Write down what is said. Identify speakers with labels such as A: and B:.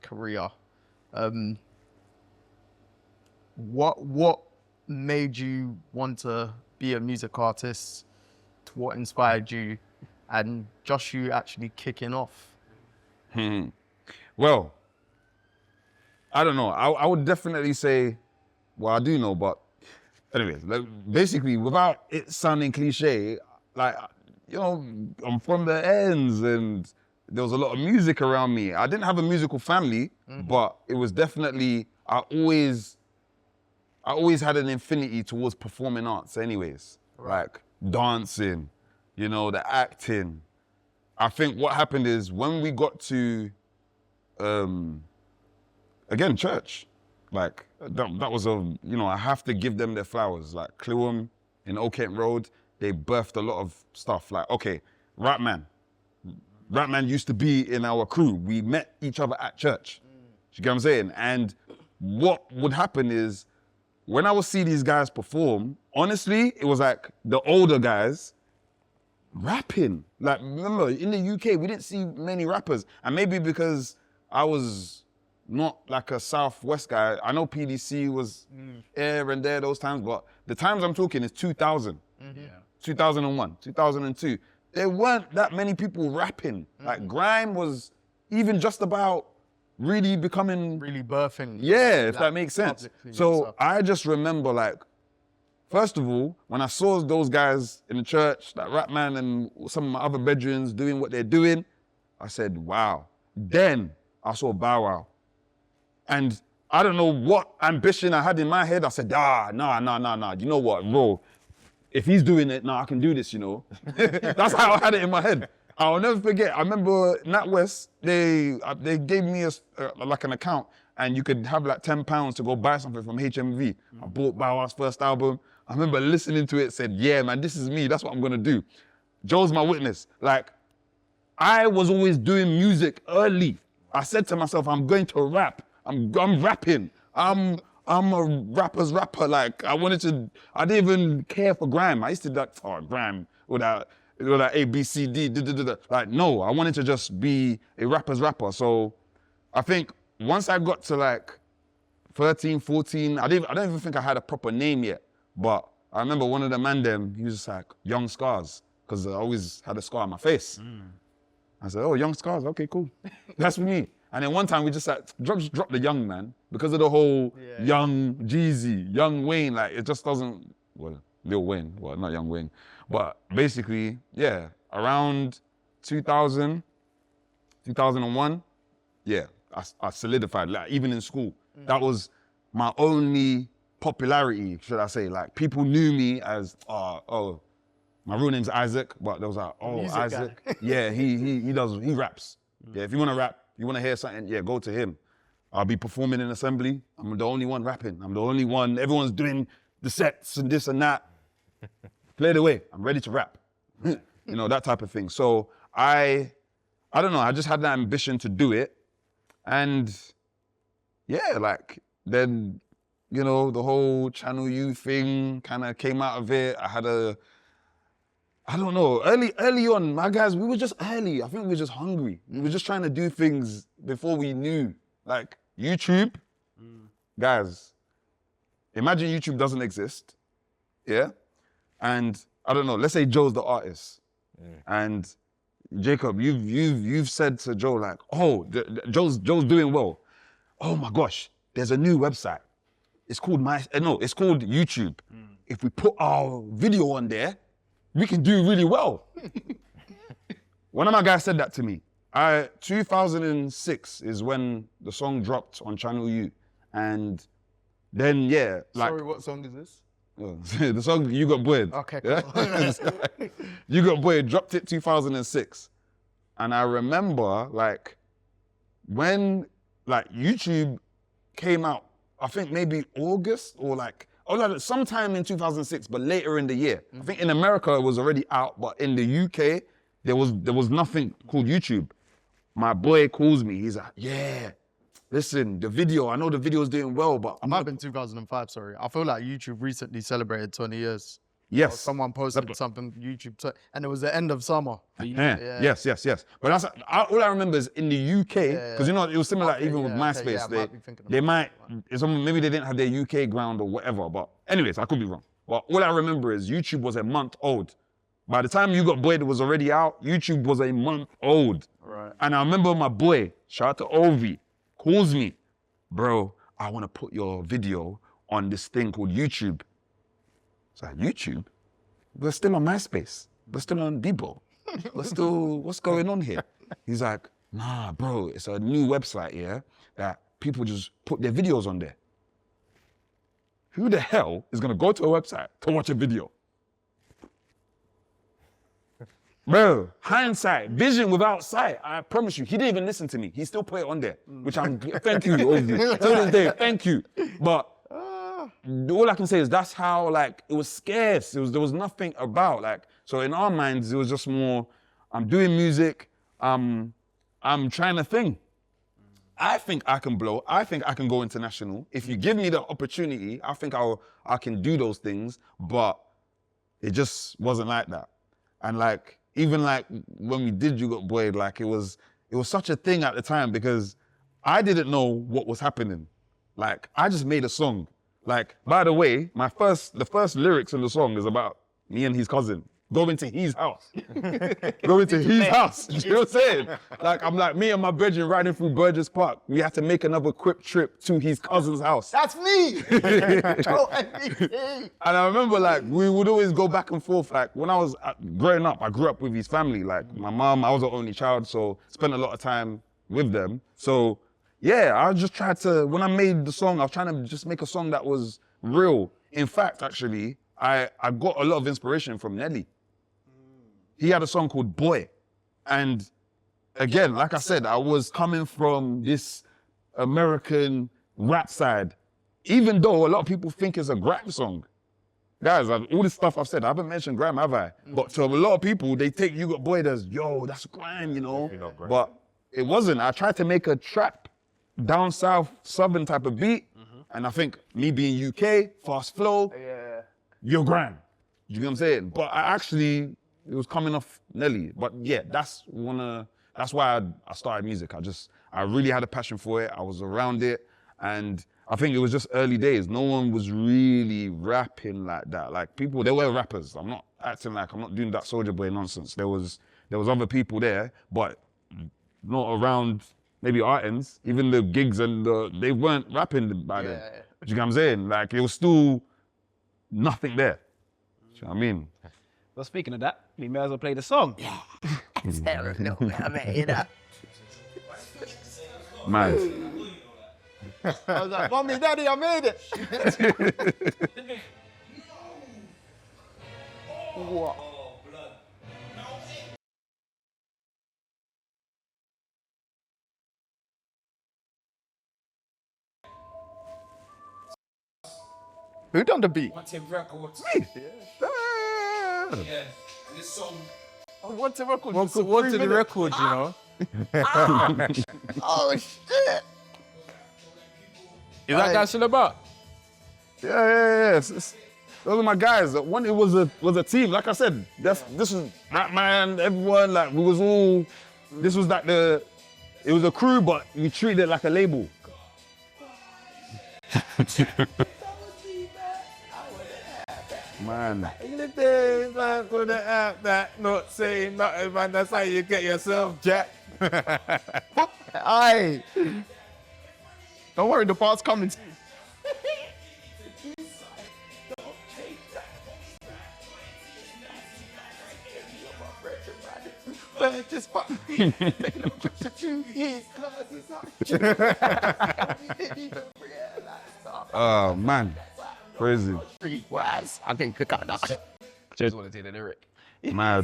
A: career, what made you want to be a music artist? What inspired you? And just you actually kicking off?
B: Well, I don't know. I would definitely say, well, I do know, but anyways, like, basically, without it sounding cliche, like, you know, I'm from the ends and there was a lot of music around me. I didn't have a musical family, but it was definitely, I always had an affinity towards performing arts anyways.
A: Right.
B: Like dancing, you know, the acting. I think what happened is when we got to, again, church, like that was you know, I have to give them their flowers. Like Clewham in Old Kent Road, they birthed a lot of stuff. Like, okay, Rapman used to be in our crew. We met each other at church. You get what I'm saying? And what would happen is when I would see these guys perform, honestly, it was like the older guys rapping. Like, remember, in the UK, we didn't see many rappers. And maybe because I was not like a Southwest guy. I know PDC was here and there those times, but the times I'm talking is 2000, 2001, 2002. There weren't that many people rapping. Like Grime was even just about really becoming...
A: Really birthing.
B: Yeah, if that makes sense. So I just remember, like, first of all, when I saw those guys in the church, like Rapman and some of my other bedrooms doing what they're doing, I said, wow. Then I saw Bow Wow. And I don't know what ambition I had in my head. I said, nah. You know what, bro? If he's doing it, I can do this, you know? That's how I had it in my head. I'll never forget. I remember NatWest, they gave me like an account and you could have like £10 to go buy something from HMV. I bought Bow Wow's first album. I remember listening to it, said, yeah, man, this is me. That's what I'm gonna do. Joe's my witness. Like, I was always doing music early. I said to myself, I'm going to rap. I'm rapping. I'm a rapper's rapper. Like, I didn't even care for Grime. I used to like, Grime, with that A, B, C, D, Like, no, I wanted to just be a rapper's rapper. So I think once I got to like 13, 14, I don't even think I had a proper name yet. But I remember one of the man them, he was just like, Young Scarz, because I always had a scar on my face. I said, oh, Young Scarz, okay, cool. That's me. And then one time we just like, dropped the young man because of the whole young Jeezy, young Wayne, like it just doesn't, well, Lil Wayne, well, not young Wayne. But basically, yeah, around 2000, 2001, yeah, I solidified, like even in school. That was my only popularity, should I say. Like people knew me as, oh, my real name's Isaac, but there was like, oh,
A: Music
B: Isaac.
A: guy.
B: Yeah, he raps. Yeah, if you wanna rap, you wanna hear something, yeah, go to him. I'll be performing in assembly. I'm the only one rapping. I'm the only one, everyone's doing the sets and this and that. Play it away, I'm ready to rap. You know, that type of thing. So I don't know, I just had that ambition to do it. And yeah, like then, you know, the whole Channel U thing kind of came out of it. I don't know, early on, my guys, we were just early. I think we were just hungry. We were just trying to do things before we knew. Like YouTube, guys, imagine YouTube doesn't exist, yeah? And I don't know, let's say Joe's the artist. And Jacob, you've said to Joe like, oh, Joe's doing well. Oh my gosh, there's a new website. It's called it's called YouTube. If we put our video on there, we can do really well. One of my guys said that to me. 2006 is when the song dropped on Channel U. And then, yeah. Like,
A: Sorry, what song is this?
B: The song You Got Boyed.
A: Okay,
B: yeah?
A: cool.
B: You Got Boyed, dropped it 2006. And I remember like when like YouTube came out, I think maybe August or like sometime in 2006, but later in the year. I think in America it was already out, but in the UK, there was nothing called YouTube. My boy calls me, he's like, yeah, listen, the video, I know the video's doing well, but
A: It might have been 2005, sorry. I feel like YouTube recently celebrated 20 years.
B: Yes.
A: Or someone posted something YouTube, and it was the end of summer.
B: Yes. But all I remember is in the UK, because you know it was similar even with MySpace. Maybe they didn't have their UK ground or whatever. But anyways, I could be wrong. But all I remember is YouTube was a month old. By the time You Got Boyed was already out, YouTube was a month old.
A: Right.
B: And I remember my boy, shout out to Ovi, calls me, bro, I want to put your video on this thing called YouTube. It's like, YouTube? We're still on MySpace. We're still on Debo. What's going on here? He's like, nah, bro, it's a new website, yeah, that people just put their videos on there. Who the hell is gonna go to a website to watch a video? Bro, hindsight, vision without sight. I promise you, he didn't even listen to me. He still put it on there, which thank you, Ovi. To this day, thank you. But all I can say is that's how, like, it was scarce. There was nothing about, like, so in our minds, it was just more, I'm doing music, I'm trying to think. I think I can blow. I think I can go international. If you give me the opportunity, I think I can do those things, but it just wasn't like that. And like, even like when we did You Got Boyed, like it was such a thing at the time because I didn't know what was happening. Like, I just made a song. Like, by the way, the first lyrics in the song is about me and his cousin going to his house. Going to his house. You know what I'm saying? Like, I'm like, me and my brethren riding through Burgess Park. We had to make another quick trip to his cousin's house.
A: That's me!
B: And I remember, like, we would always go back and forth. Like, when I was growing up, I grew up with his family. Like, my mom, I was the only child, so spent a lot of time with them. So, yeah, I just tried to, when I made the song, I was trying to just make a song that was real. In fact, actually, I got a lot of inspiration from Nelly. He had a song called Boy. And again, like I said, I was coming from this American rap side, even though a lot of people think it's a grime song. Guys, all this stuff I've said, I haven't mentioned grime, have I? But to a lot of people, they take You Got Boyed as, yo, that's grime, you know? But it wasn't. I tried to make a trap, down south, southern type of beat. And I think me being UK, fast flow, you're grime. You know what I'm saying? But it was coming off Nelly. But yeah, that's why I started music. I really had a passion for it. I was around it. And I think it was just early days. No one was really rapping like that. Like people, they were rappers. I'm not acting like I'm not doing that Soulja Boy nonsense. There was other people there, but not around maybe our ends. Even the gigs and they weren't rapping by then. Do you know what I'm saying? Like it was still nothing there. Do you know what I mean?
C: Well, speaking of that, we may as well play the song.
B: Man.
A: I was like, Mommy, Daddy, I made it. What? Who done the beat?
D: Untitled Records.
B: Me.
D: Yeah. And this song.
A: Wanted Records.
C: Wanted the record, you know.
A: Oh shit!
C: Is that guy still about?
B: Yeah. Those are my guys. It was a team. Like I said, this was Batman, everyone. Like we was all. This was like it was a crew, but we treated it like a label. Man.
C: In the days like for the app that not saying nothing, man, that's how you get yourself jacked.
A: Aye. Don't worry, the part's coming.
B: Oh man, crazy.
A: I can cook out that.
C: Just want to take the lyric.
B: Mad.